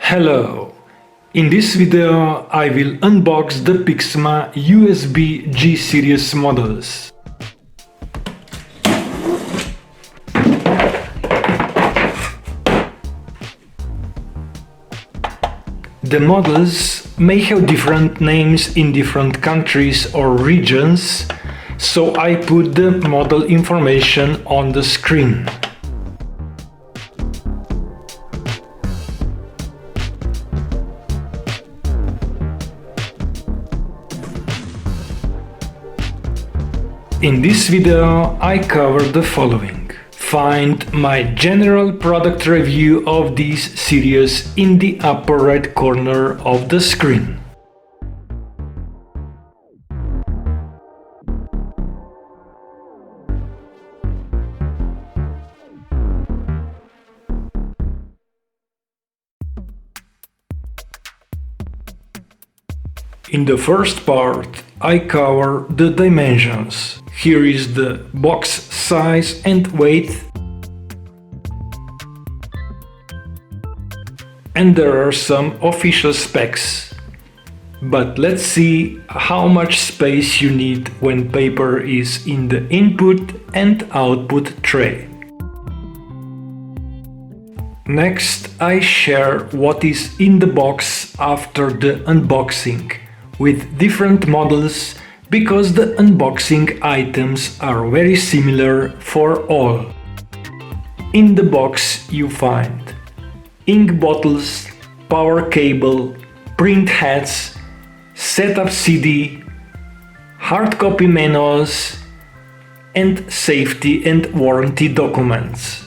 Hello! In this video I will unbox the PIXMA USB G series models. The models may have different names in different countries or regions, so I put the model information on the screen. In this video I cover the following. Find my general product review of this series in the upper right corner of the screen. In the first part, I cover the dimensions. Here is the box size and weight, and there are some official specs. But let's see how much space you need when paper is in the input and output tray. Next, I share what is in the box after the unboxing, with different models, because the unboxing items are very similar for all. In the box you find ink bottles, power cable, print heads, setup CD, hard copy manuals, and safety and warranty documents.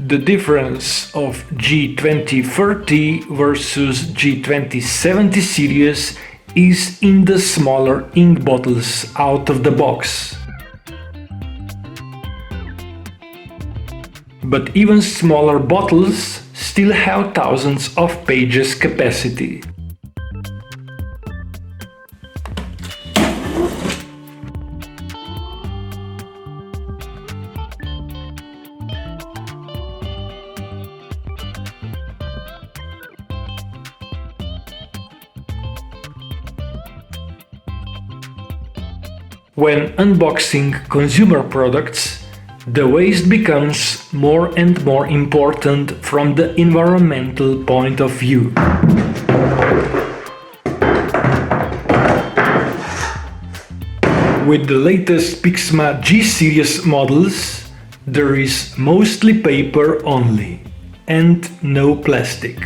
The difference of G2030 versus G2070 series is in the smaller ink bottles out of the box. But even smaller bottles still have thousands of pages capacity. When unboxing consumer products, the waste becomes more and more important from the environmental point of view. With the latest PIXMA G series models, there is mostly paper only and no plastic.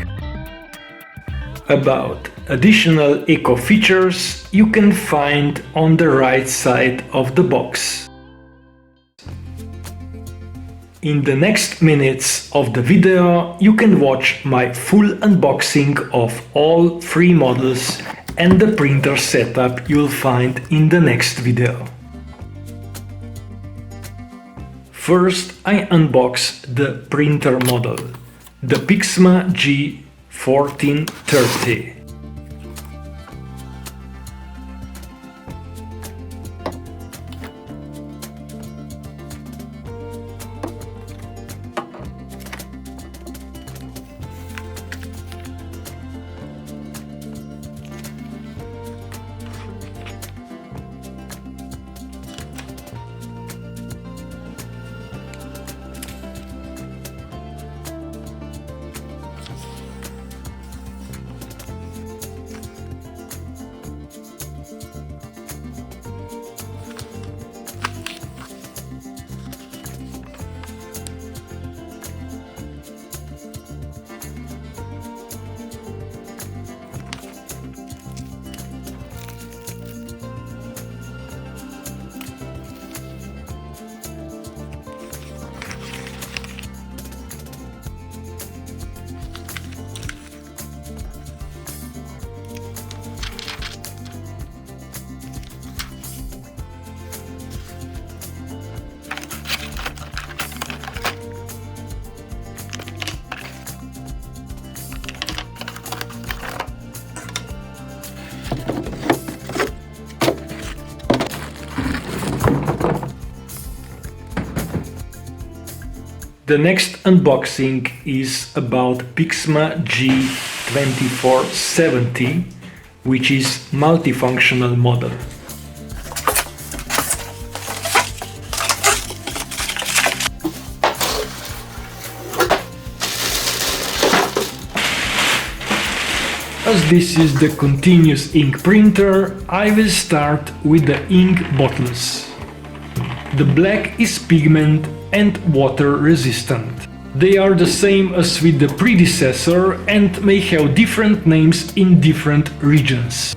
About additional eco features you can find on the right side of the box. In the next minutes of the video you can watch my full unboxing of all three models and the printer setup you'll find in the next video. First I unbox the printer model, the PIXMA G1430. The next unboxing is about PIXMA G2470, which is multifunctional model. As this is the continuous ink printer, I will start with the ink bottles. The black is pigment and water resistant. They are the same as with the predecessor and may have different names in different regions.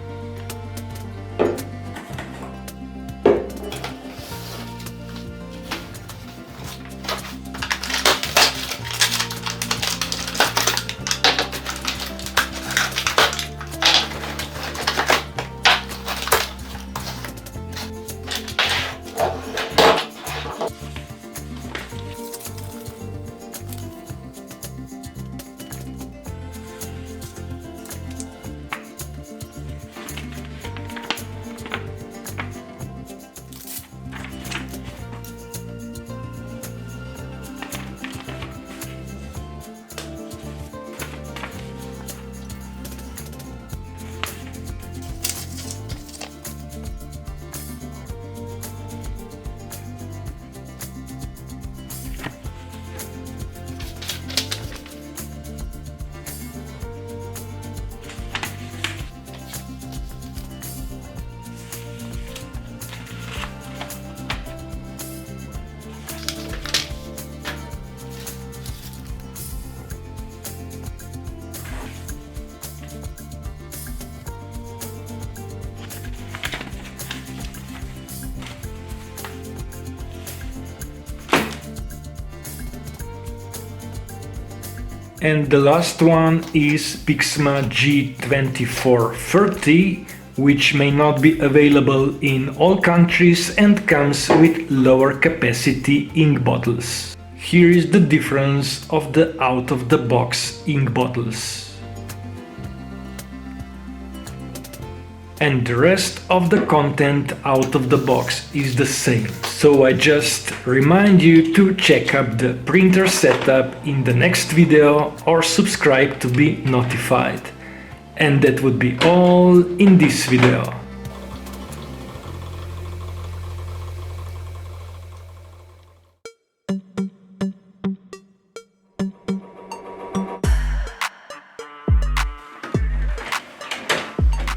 And the last one is PIXMA G2430, which may not be available in all countries and comes with lower capacity ink bottles. Here is the difference of the out-of-the-box ink bottles. And the rest of the content out of the box is the same. So I just remind you to check up the printer setup in the next video or subscribe to be notified. And that would be all in this video.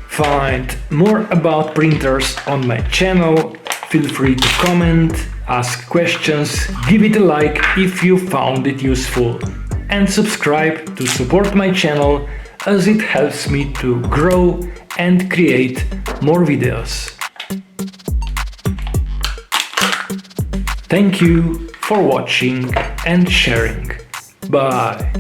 Find more about printers on my channel. Feel free to comment, ask questions, give it a like if you found it useful, and subscribe to support my channel as it helps me to grow and create more videos. Thank you for watching and sharing. Bye!